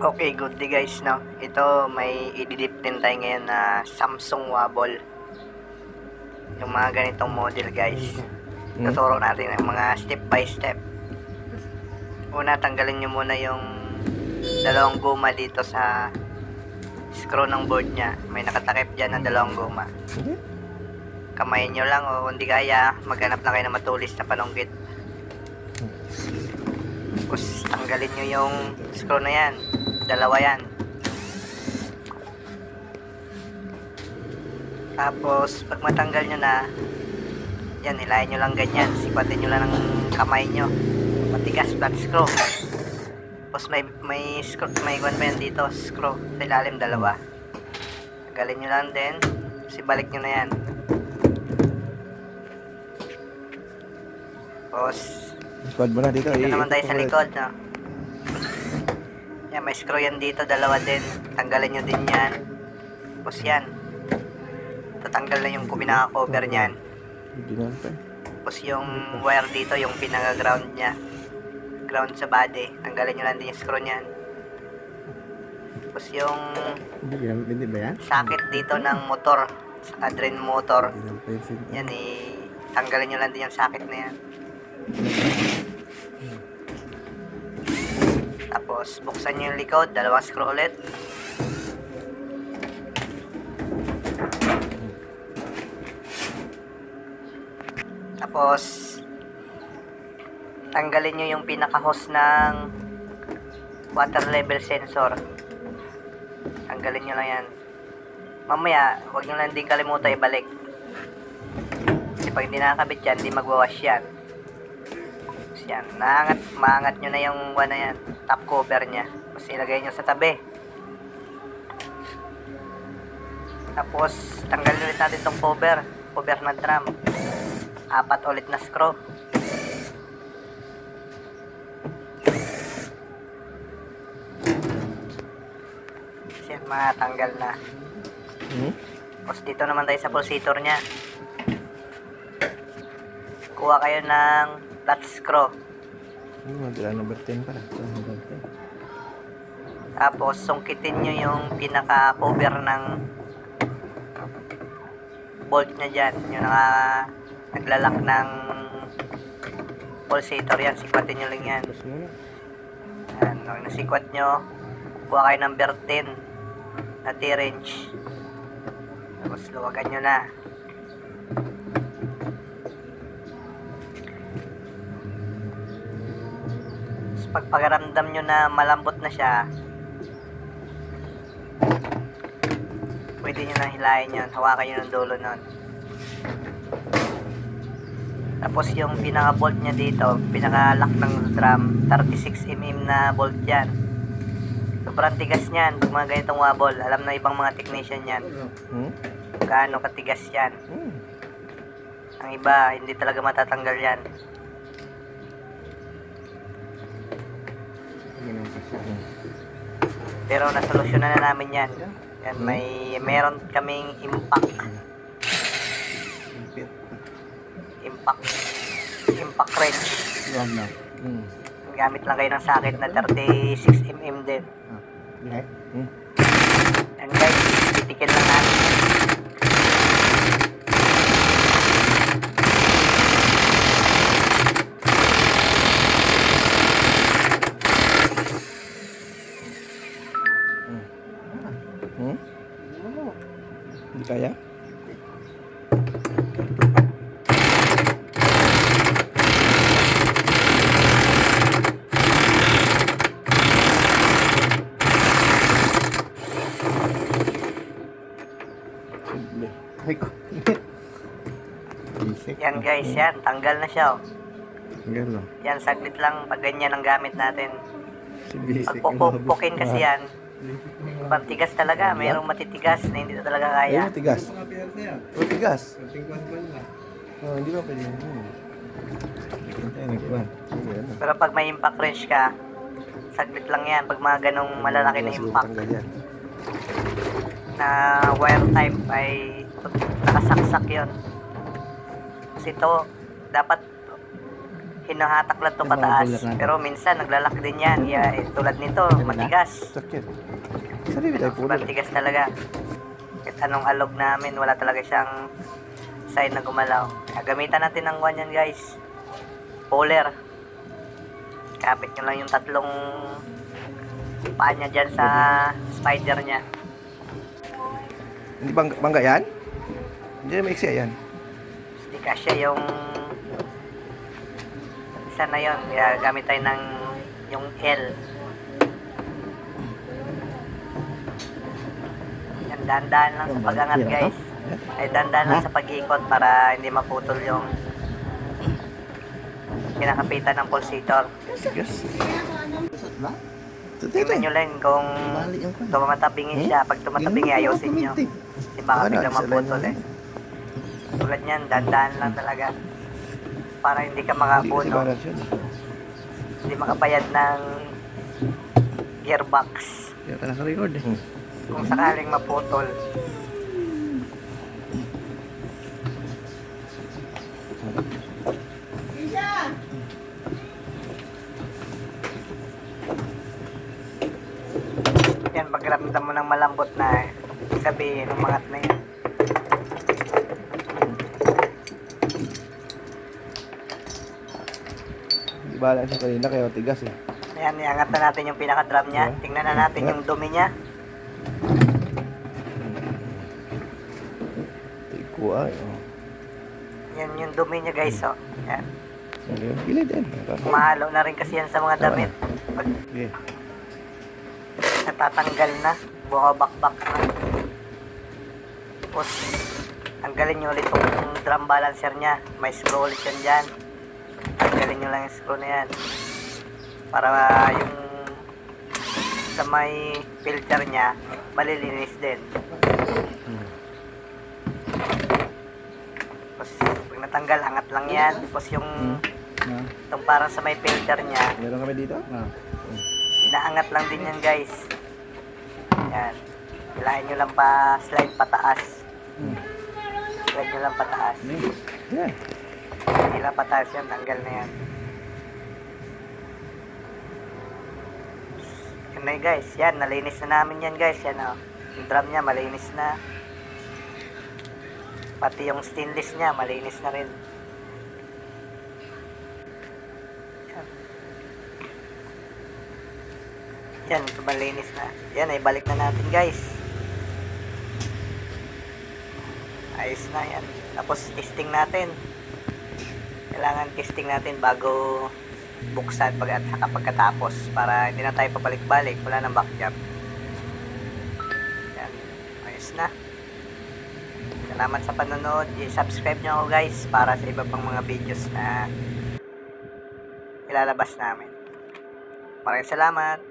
Okay, good day guys, no? Ito, may ididip din tayo ngayon na Samsung Wobble. Yung mga ganitong model guys. Tuturo natin ang mga step by step. Una, tanggalin nyo muna yung dalawang guma dito sa screw ng board nya. May nakatakip dyan na dalawang guma. Kamayin nyo lang o hindi kaya, maghanap na kayo ng matulis na panunggit. Tapos tanggalin nyo yung screw na yan. Dalawa yan. Tapos, pag matanggal nyo na, yan, hilahin nyo lang ganyan. Sipatin nyo lang ng kamay nyo. Matigas, flat screw. Tapos may screw, may iwan pa yan dito, screw. Sa ilalim, dalawa. Tanggalin nyo lang din. Tapos ibalik nyo na yan. Tapos, Squad mo na dito. dito naman tayo sa likod, no? Yan, may screw yan dito, dalawa din. Tanggalin nyo din yan. Tapos yan. Tatanggal na yung pinaka-cover niyan. Tapos yung wire dito, yung pinaka-ground nya. Ground sa body. Tanggalin nyo lang din yung screw niyan. Tapos yung Hindi ba yan? socket dito ng motor. Sa drain motor. Yan tanggalin nyo lang din yung socket na yan. Tapos buksan nyo yung likod, dalawang screw ulit. Tapos tanggalin nyo yung pinaka-hose ng water level sensor. Tanggalin nyo lang yan. Mamaya, huwag nyo lang din kalimutan ibalik. Kasi pag hindi nakakabit yan, hindi magwawash yan. Tapos yan, maangat nyo na yung na yan, top cover nya. Tapos ilagay nyo sa tabi. Tapos tanggalin ulit natin itong cover ng drum. 4 ulit na screw. Yan, matanggal na. Tapos dito naman tayo sa pulsator nya. Kuha kayo ng flat screw. Magkala number 10 pala. Tapos sungkitin nyo yung pinaka-cover ng bolt nya dyan. Yung naglalak ng pulsator yan. Sikwatin nyo lang yan. Yan. Pag nasikwat nyo, kuha kayo number 10 na T-wrench. Tapos luwagan nyo na. Tapos pag pagaramdam nyo na malambot na siya, pwede nyo na hilahin yun. Hawakan nyo ng dulo nun. Tapos yung pinaka-bolt nya dito, pinaka-lock ng drum, 36mm na bolt yan. Sobrang tigas niyan, pag mga ganitong wobble. Alam na ibang mga technician yan. Gaano katigas yan. Ang iba, hindi talaga matatanggal yan. Pero nasolusyonan na namin yan. Yan, meron kaming impact wrench. Gamit lang kayo ng socket na 36mm din. And guys, titikin lang natin. Hindi kaya? Yan guys, yan. Tanggal na siya. Oh. Tanggal na. Yan, saglit lang. Pag ganyan ang gamit natin. Basic. Pag pupukin kasi yan, matigas talaga. Mayroong matitigas na hindi na talaga Ay, kaya. matigas. Matigas. Oh, hindi ba pwede yun? Pero pag may impact wrench ka, saglit lang yan. Pag mga ganong malalaki na impact na wire type ay nakasaksak yon. Kasi ito, dapat hinahatak lang to Yung mga pataas. boiler natin. Pero minsan naglalak din yan. Tulad nito, matigas. Sakit. Sarili tayo po. Matigas talaga. Kahit anong alog namin, wala talaga siyang sign na gumalaw. Kaya gamitan natin ng one yan guys. Puller. Kapit nyo lang yung tatlong paa niya dyan sa spider niya. Hindi bangga yan? Hindi na maiksi yan. Hindi kasya yung isa na yun. Kaya gamit tayo ng yung L. Yan, dahan-dahan lang sa pag-angat guys. Ay dahan-dahan lang sa pag-ikot para hindi maputol yung kinakapitan ng pulsator. Yes. Tingnan nyo lang kung tumatabingin siya. Pag tumatabingin, ayusin nyo. Kasi baka biglang maputol eh. Tulad niyan, dahan-dahan lang talaga. Para hindi ka makapuno. Hindi makapayad ng gearbox. Kaya ka naka-record eh. Kung sakaling maputol. Yan, pagramdam mo ng malambot na sabihin, umangat na yan. Hindi bala siya kanina kaya matigas eh. Ayan, iangat na natin yung pinaka-drum niya. Tingnan na natin yung dumi niya. Tiko ay. Yan yung dumi niya guys, oh. Yan. Gilid din. Mahalo na rin kasi yan sa mga damit. Pag Okay. natatanggal na, bumabakbak na. Tapos, tanggalin nyo ulit yung drum balancer niya. May screw ulit yan dyan. Tanggalin nyo lang yung screw na yan. Para yung sa may filter niya, malilinis din. Tapos, pag natanggal, angat lang yan. Tapos yung itong parang sa may filter niya, Meron kami dito? inaangat lang din yan guys. Yan. Kailangan nyo lang pa slide pataas. Slide nyo lang pataas. Yan. Hindi lang pataas yan, tanggal na yan. Yan na guys, yan, nalinis na namin yan guys. Yan o, yung drum niya malinis na. Pati yung stainless niya, malinis na rin. Yan, malinis na. Yan, ay balik na natin guys. Ayos na yan. Tapos testing natin. Kailangan testing natin bago buksan at saka pagkatapos para hindi na tayo pabalik-balik. Wala nang back jump. Yan, ayos na. Salamat sa panonood. I-subscribe nyo ako guys para sa iba pang mga videos na ilalabas namin. Maraming salamat.